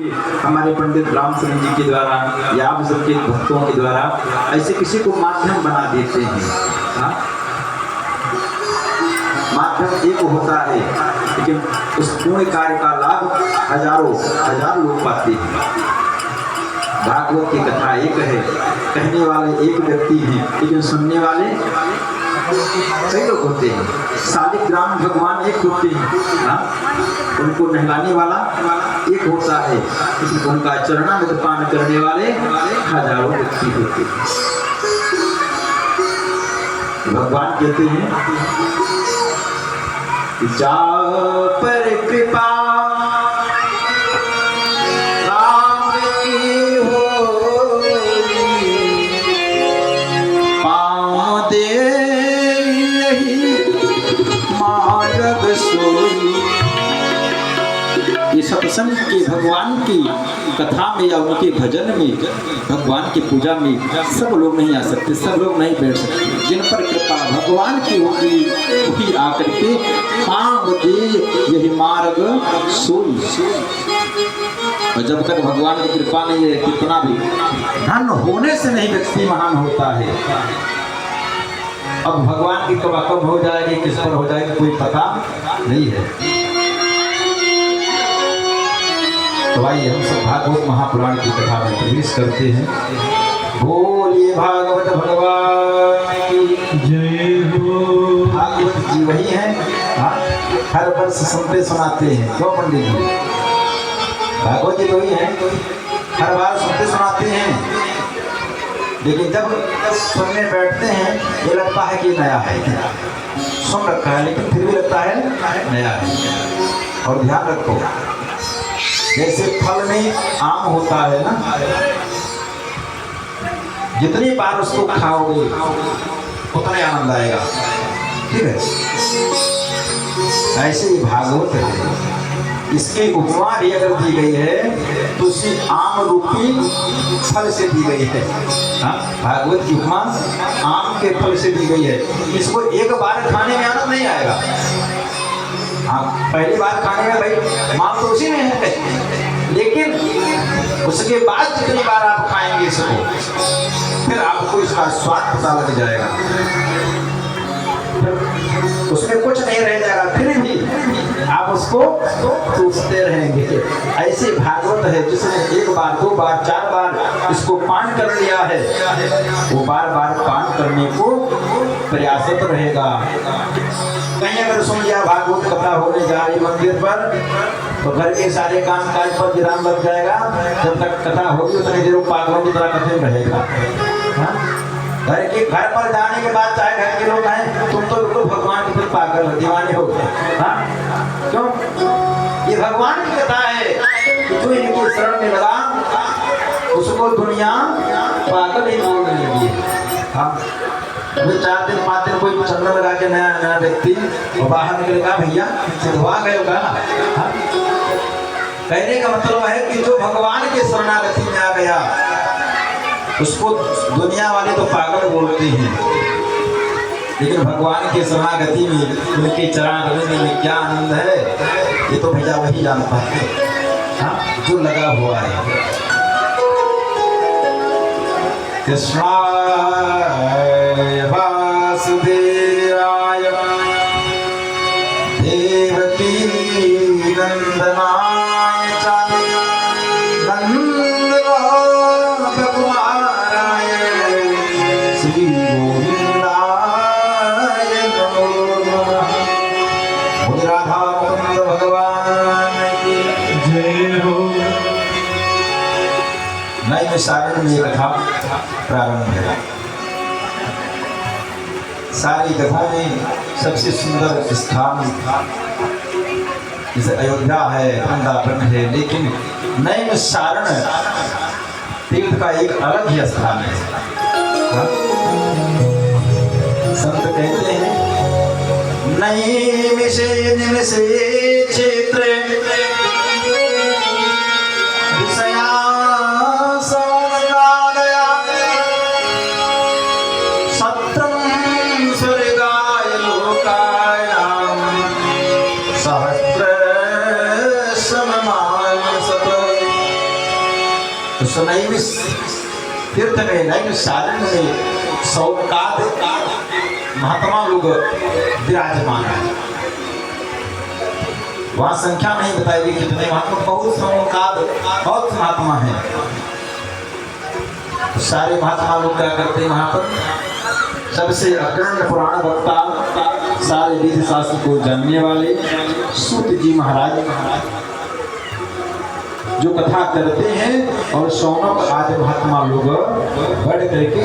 हमारे पंडित रामचंद्र जी के द्वारा या आप सबके भक्तों के द्वारा ऐसे किसी को माध्यम बना देते हैं। हाँ? माध्यम एक होता है, लेकिन उस पूर्ण कार्य का लाभ हजारों लोग पाते हैं। भागवत की कथा एक है, कहने वाले एक व्यक्ति हैं, लेकिन सुनने वाले कई लोग होते हैं। शालिग्राम भगवान एक होते हैं, उनको नहलाने वाला एक होता है, लेकिन उनका चरणामृत पान करने वाले हजारों व्यक्ति होते हैं। भगवान कहते हैं जा पर कृपा राम की होई, पाँव दे यही मार्ग सोई। ये सत्संग के भगवान की कथा में या उनके भजन में, भगवान की पूजा में सब लोग नहीं आ सकते, सब लोग नहीं बैठ सकते। जिन पर कृपा भगवान की होगी वही आकर के पाँव दे यही मार्ग सोई। और जब तक भगवान की कृपा नहीं है, कितना भी धन होने से नहीं व्यक्ति महान होता है। अब भगवान की कृपा कब हो जाएगी, किस पर हो जाएगी, कोई पता नहीं है। तो आइए हम सब भागवत महापुराण की कथा में प्रवेश करते हैं। बोलिए भागवत भगवान की जय हो। भागवत जी वही है, हर वर्ष सुनते सुनाते हैं, क्यों पंडित जी? भागवत जी वही है, हर बार सुनते सुनाते हैं, लेकिन जब सुनने बैठते हैं ये लगता है कि नया है। सुन रखा है लेकिन फिर भी लगता है नया है। और ध्यान रखो, जैसे फल में आम होता है ना, जितनी बार उसको खाओगे उतना आनंद आएगा, ठीक है? ऐसे ही भागवत है, इसकी उपमा भी अगर दी गई है तो उसी आम रूपी फल से दी गई है। हाँ? भागवत की उपमा आम के फल से दी गई है। इसको एक बार खाने में आनंद नहीं आएगा। हाँ, पहली बार खाने में भाई माल तो उसी में है, लेकिन उसके बाद जितनी बार आप खाएंगे इसको, फिर आपको इसका स्वाद पता लग जाएगा, उसमें कुछ नहीं रह जाएगा, फिर भी आप उसको पूछते रहेंगे। ऐसे भागवत है जिसने एक बार, दो बार, चार बार इसको पान कर लिया है, वो बार बार पान करने को प्रयासरत रहेगा। कहीं अगर सुन लिया भागवत कथा होने जा रही मंदिर पर, तो घर के सारे काम काज पर विराम लग जाएगा। जब तक कथा होगी उतनी देर पागलों की तरह कथे रहेगा। घर पर जाने के बाद चाहे घर के लोग आए, तुम तो बिल्कुल भगवान के प्रति पागल दीवाने हो गए। क्यों? ये भगवान की कथा है कि जो इनके शरण में लगा उसको दुनिया पागल ही बोलने लगी। अभी 4 दिन 5 दिन कोई चंदन लगा के नया व्यक्ति और बाहर निकलेगा, भैया सिद्धवा गए होगा। कहने का मतलब है कि जो भगवान के शरणागति में आ गया उसको दुनिया वाले तो पागल बोलते हैं, लेकिन भगवान के शरणागति में, उनके चरणागति में क्या आनंद है ये तो भैया वही जानता है, जो लगा हुआ है। कृष्णाय वासुदेवाय देवकी नंदनाय च नंदगोप कुमाराय श्री गोविंदाय नमो नमः। बोल राधा कुंद भगवान की जय हो। नए सावन में कथा प्रारंभ है। सारी कथा में सबसे सुंदर स्थान जैसे अयोध्या है, वृंदावन है, लेकिन नैमिषारण तीर्थ का एक अलग ही स्थान है। संत कहते हैं नैमिषे निमिषे क्षेत्र तो नैमिष तीर्थ में नैमिष सारण में सौकाद महात्मा लोग विराजमान है। वहां संख्या नहीं बताएगी कितने महात्मा, बहुत सौकाद बहुत महात्मा है। सारे महात्मा लोग क्या करते हैं वहां पर, सबसे अग्रणी पुराण वक्ता, सारे वेद शास्त्र को जानने वाले सूत जी महाराज जो कथा करते हैं, और शौनक आदि महात्मा लोग बढ़ करके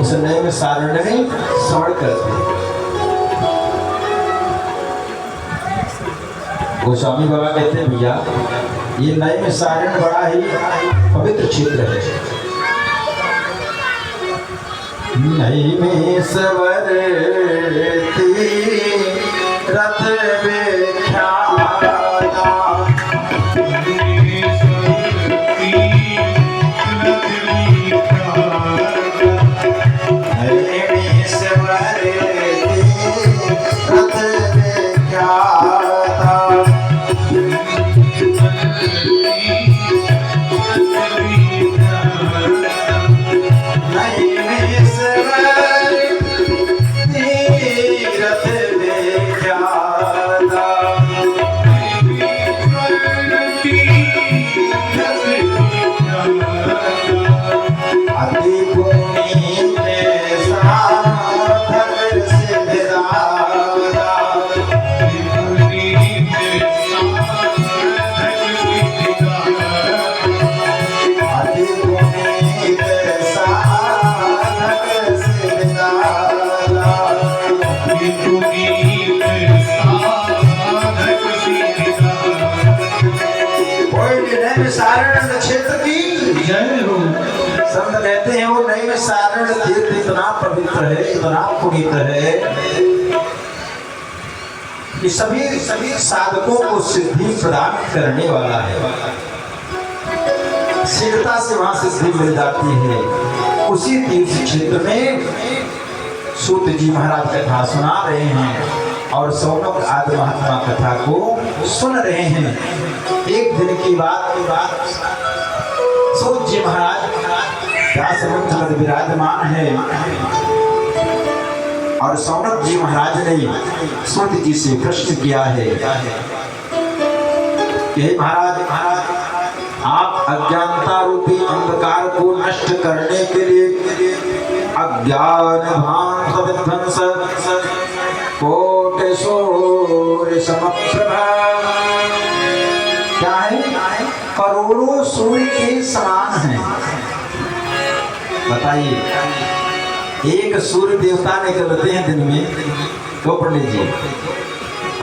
उस नैमिष सारण में श्रवण करते हैं। गोस्वामी बाबा कहते हैं भैया ये नैमिष सारण बड़ा ही पवित्र क्षेत्र है। नैमिषवर रथ विख्याता संत कहते हैं वो नैमिष सारण तीर्थ इतना पवित्र है, इतना पुनीत है कि सभी साधकों को सिद्धि प्रदान करने वाला है। शीघ्रता से वहां सिद्धि मिल जाती है। उसी तीर्थ क्षेत्र में सूत जी महाराज कथा सुना रहे हैं और शौनक आदि महात्मा कथा को सुन रहे हैं। एक दिन की बात सूत जी महाराज व्यासमंच में विराजमान है और शौनक जी महाराज ने सूत जी से प्रश्न किया है कि महाराज आप अज्ञानता रूपी अंधकार को नष्ट करने के लिए अज्ञान भान विध्वंस कोटि सूर्य समप्रभा क्या है, करोड़ों सूर्य के समान है। बताइए एक सूर्य देवता निकलते हैं दिन में, तो पंडित जी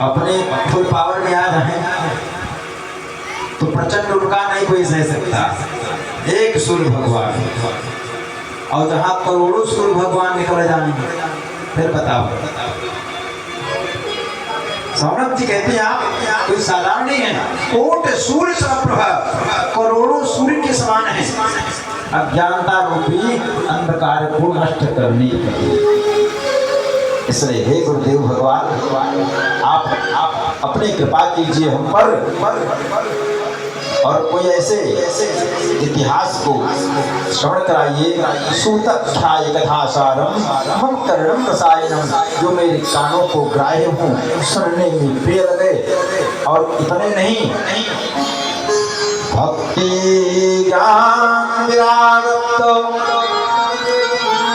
अपने फुल पावर में आ जाए तो प्रचंड उनका नहीं कोई सह सकता। एक सूर्य भगवान और जहां करोड़ों सूर्य भगवान निकल जाएंगे फिर बताओ। शौनक जी कहते हैं आप कोई साधारण नहीं है, कोट सूर्य समप्रभा, करोड़ों सूर्य के समान है अज्ञानता रूपी अंधकार को नष्ट करने के लिए। इसलिए हे गुरुदेव भगवान आप अपनी कृपा कीजिए हम पर और कोई ऐसे इतिहास को श्रवण कराइए। सूतख्याय कथासारम हम कर्णम रसायनम, जो मेरे कानों को ग्राह्य हूँ, सुनने में प्रिय लगे। और इतने नहीं, भक्ति ज्ञान विरागतो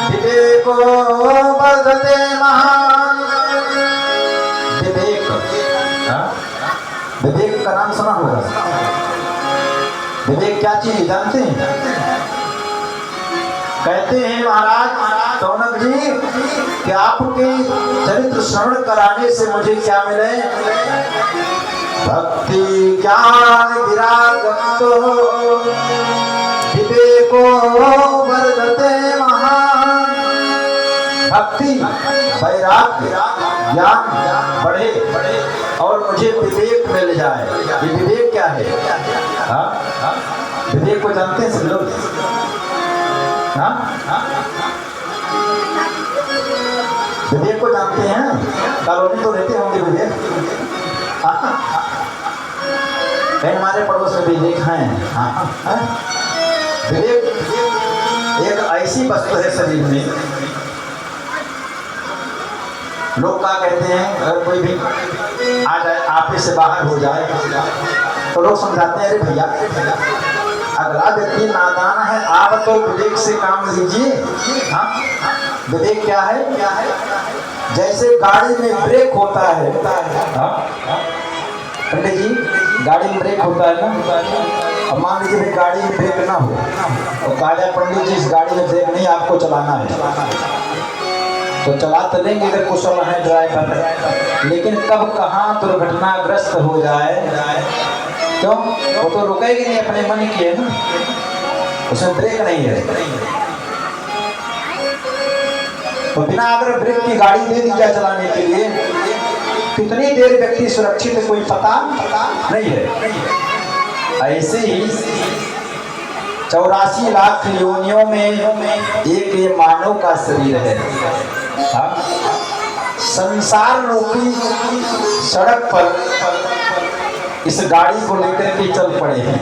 विवेको वर्धते महान। विवेक, विवेक का नाम सुना होगा। विवेक क्या चीज जानते हैं? कहते हैं महाराज शौनक जी कि आपके चरित्र श्रवण कराने से मुझे क्या मिले? भक्ति ज्ञान विरागतो विवेको वर्धते महान। भक्ति वैराग्य ज्ञान बढ़े और मुझे विवेक मिल जाए। ये विवेक क्या है? विवेक को जानते हैं सब लोग? विवेक को जानते हैं? कॉलोनी तो रहते होंगे विवेक। कहीं हमारे पड़ोस में विवेक हैं। विवेक एक ऐसी वस्तु है शरीर में, लोग क्या कहते हैं, अगर कोई भी आ जाए आपे से बाहर हो जाए तो लोग समझाते हैं, अरे भैया अगला व्यक्ति नादान है, आप तो विवेक से काम लीजिए। हाँ, विवेक क्या है? जैसे गाड़ी में ब्रेक होता है, पंडित जी गाड़ी में ब्रेक होता है ना, अब मान लीजिए गाड़ी में ब्रेक ना हो तो कहा जाए पंडित जी इस गाड़ी में ब्रेक नहीं, आपको चलाना है, तो चला तो लेंगे अगर कुशल है ड्राइवर, लेकिन कब कहाँ दुर्घटनाग्रस्त हो जाए, क्यों? वो तो रुकेगी नहीं, अपने मन की है ना, उसमें ब्रेक नहीं है। तो बिना अगर ब्रेक की गाड़ी दे दी जाए चलाने के लिए, कितनी देर व्यक्ति सुरक्षित है कोई पता नहीं है। ऐसे ही 84 लाख योनियों में एक ये मानव का शरीर है। संसार रूपी सड़क पर इस गाड़ी को लेकर के चल पड़े हैं।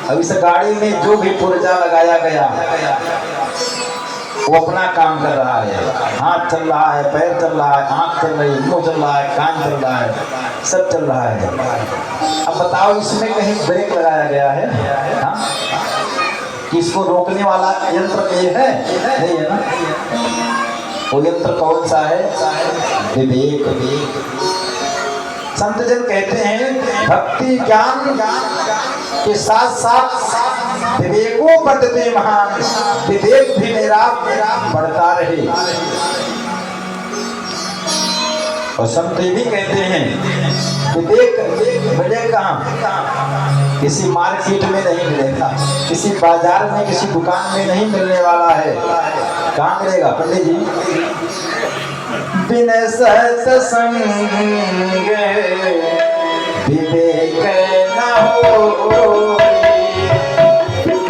अब इस गाड़ी में जो भी पुर्जा लगाया गया वो अपना काम कर रहा है, हाथ चल रहा है, पैर चल रहा है, आँख चल रही है, मुंह चल रहा है, कान चल रहा है, सब चल रहा है। अब बताओ इसमें कहीं ब्रेक लगाया गया है? हाँ? कि इसको रोकने वाला यंत्र ये है? नहीं है ना। वो यंत्र कौन सा है? विवेक। संत जन कहते हैं भक्ति ज्ञान के साथ साथ विवेको बढ़ते महान, विवेक भी मेरा बढ़ता रहे। और संत ये भी कहते हैं विवेक मिले कहाँ? किसी मार्केट में नहीं मिलेगा, किसी बाजार में, किसी दुकान में नहीं मिलने वाला है। कहाँ मिलेगा पंडित जी? बिन सत्संग विवेक न हो, बिन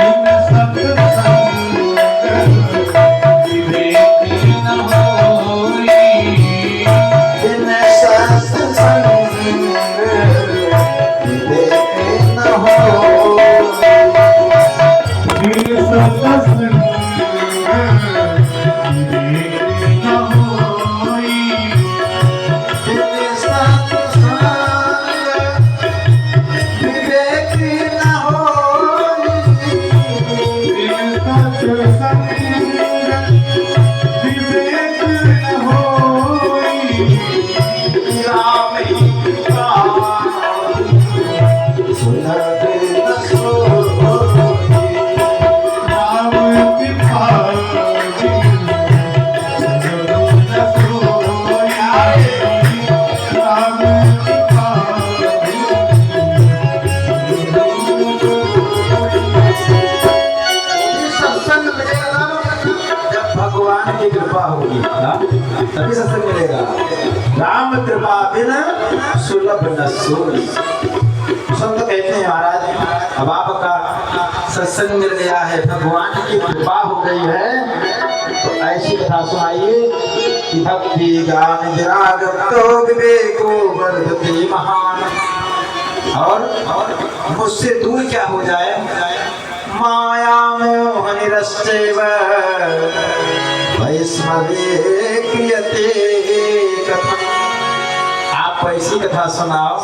सत्संग विवेक न हो, बिन सत्संग विवेक न हो, बिन सत्संग तभी सत्संग मिलेगा। राम कृपा बिना सुलभ न सोई। संत कहते हैं महाराज अब आपका सत्संग मिल गया है, भगवान की कृपा हो गई है, तो ऐसी कथा सुनाइए कि भक्ति ज्ञान विराग तो विवेको वर्धते महान। और मुझसे दूर क्या हो जाए? माया मोह निरस्तेव वैष्णवे क्रियते कथम। आप ऐसी कथा सुनाओ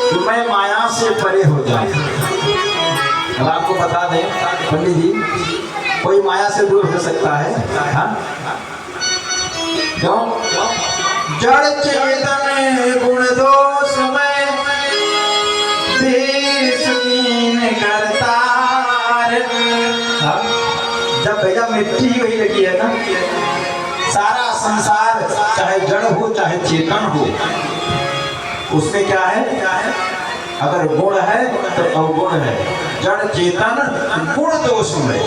कि मैं माया से परे हो जाऊं। अब आपको बता दें पंडित जी, कोई माया से दूर हो सकता है? हाँ? क्यों? जड़ चेतन गुण दोष में करता। जब भैया मिट्टी वही लगी है ना, सारा संसार चाहे जड़ हो चाहे चेतन हो, उसमें क्या है? अगर गुण है तो अवगुण है। जड़ चेतन गुण दोष में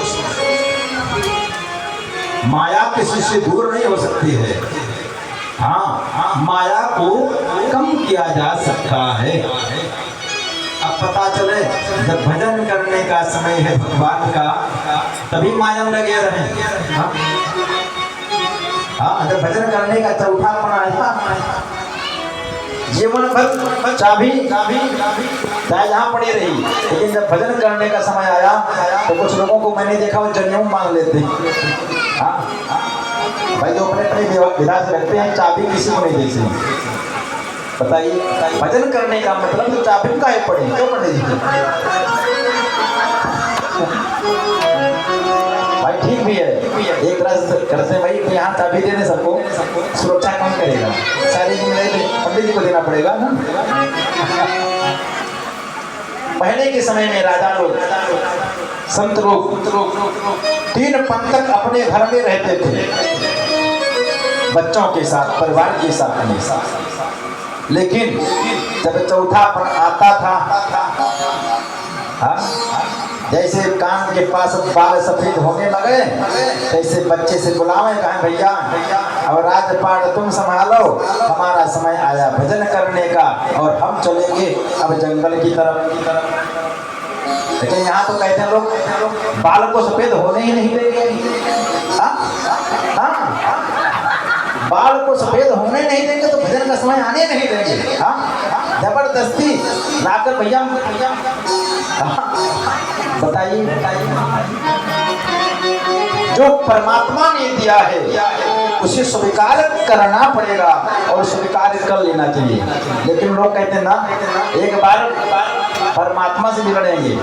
माया किसी से दूर नहीं हो सकती है। हाँ, माया को कम किया जा सकता है। अब पता चले जब भजन करने का समय है भगवान का, तभी माया में लगे रहे। हाँ, जब भजन करने का चौथापना है, जीवन भर चाबी चाहे जहाँ पड़ी रही, लेकिन जब भजन करने का समय आया तो कुछ लोगों को मैंने देखा वो जनेऊ मान लेते हैं। हाँ भाई, जो अपने अपने विधा से रखते हैं, चाबी किसी को नहीं देते। बताइए, भजन करने का मतलब तो चाबी का है पड़े, क्यों पड़े जी? भाई ठीक भी है, एक तरह से करते हैं भाई, तो यहाँ चाबी देने सबको सुरक्षा कौन करेगा? सारी जिम्मेदारी पंडित जी को देना पड़ेगा ना। पहले के समय में राजा लोग, संत लोग 3 पंथक अपने घर में रहते थे, बच्चों के साथ, परिवार के साथ। लेकिन जब चौथा पण आता था, जैसे कान के पास बाल सफेद होने लगे, जैसे बच्चे से बुलावे, कहें भैया अब राजपाट तुम संभालो, हमारा समय आया भजन करने का और हम चलेंगे अब जंगल की तरफ। लेकिन यहाँ तो कहते हैं लोग बाल को सफेद होने ही नहीं देंगे। बाल को सफेद होने नहीं देंगे तो भजन का समय आने नहीं देंगे। जबरदस्ती लाकर भैया बताइए, जो परमात्मा ने दिया है उसे स्वीकार करना पड़ेगा और स्वीकार कर लेना चाहिए। लेकिन लोग कहते हैं ना, एक बार परमात्मा से बिगड़ेंगे।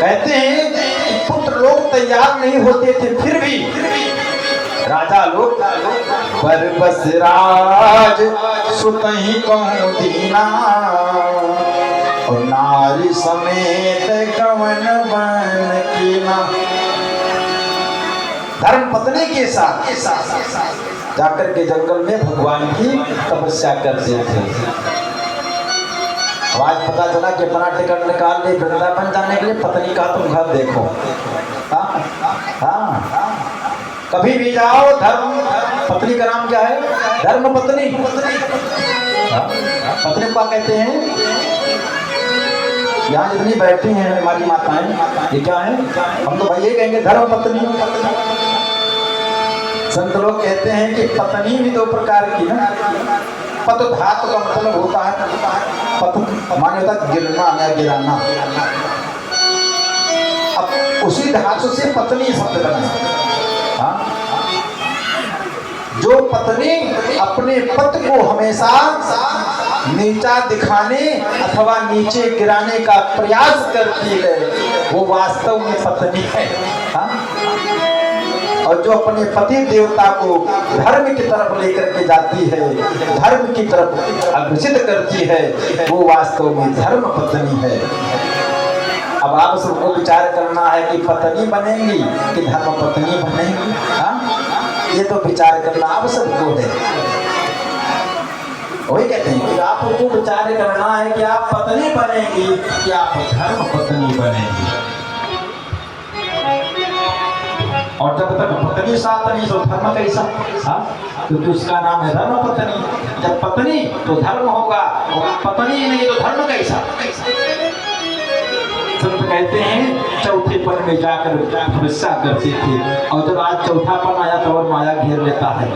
कहते हैं पुत्र लोग तैयार नहीं होते थे, फिर भी राजा लोग पर बस राज सुतहि कहूं दीना, और नारी समेत कवन बन कीना। धर्म पत्नी के साथ जाकर के जंगल में भगवान की तपस्या करते थे। आज पता चला कि अपना टिकट निकाल ले वृंदावन जाने के लिए, पत्नी का तुम घर देखो। कभी भी जाओ, धर्म पत्नी का नाम क्या है? धर्म पत्नी। पत्नी क्या कहते हैं? यहाँ जितनी बैठी हैं हमारी माताएं, ये क्या है? हम तो भाई ये कहेंगे धर्म पत्नी। संत लोग कहते हैं कि पत्नी भी 2 प्रकार की ना। पत धातु का मतलब होता है, पत माने होता है गिरना या गिराना। अब उसी धातु से पत्नी शब्द बना। जो पत्नी अपने पति को हमेशा नीचा दिखाने अथवा नीचे गिराने का प्रयास करती है, वो वास्तव में पत्नी है। और जो अपने पति देवता को धर्म की तरफ लेकर के जाती है, धर्म की तरफ अग्रसित करती है, वो वास्तव में धर्म पत्नी है। अब आप सबको विचार करना है कि पत्नी बनेंगी कि धर्म पत्नी बनेंगी। ये तो विचार करना आप सबको है। वही कहते हैं कि आपको विचार करना है कि आप पत्नी बनेंगी कि आप धर्म पत्नी बनेंगी। और जब तक पत्नी साथ नहीं तो धर्म कैसा? क्योंकि उसका नाम है धर्म पत्नी। जब पत्नी तो धर्म होगा, और पत्नी नहीं तो धर्म कैसा? संत कहते हैं चौथे पन में जाकर तपस्या करते थे, और जब आज चौथा पन आया तो और माया घेर लेता है।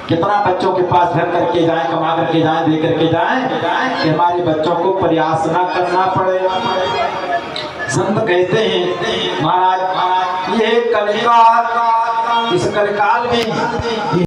कितना बच्चों के पास घर करके जाएं, कमा करके जाएं, दे करके जाएं कि हमारे बच्चों को प्रयास ना करना पड़े। संत कहते हैं महाराज ये कलिकाल, इस कलिकाल में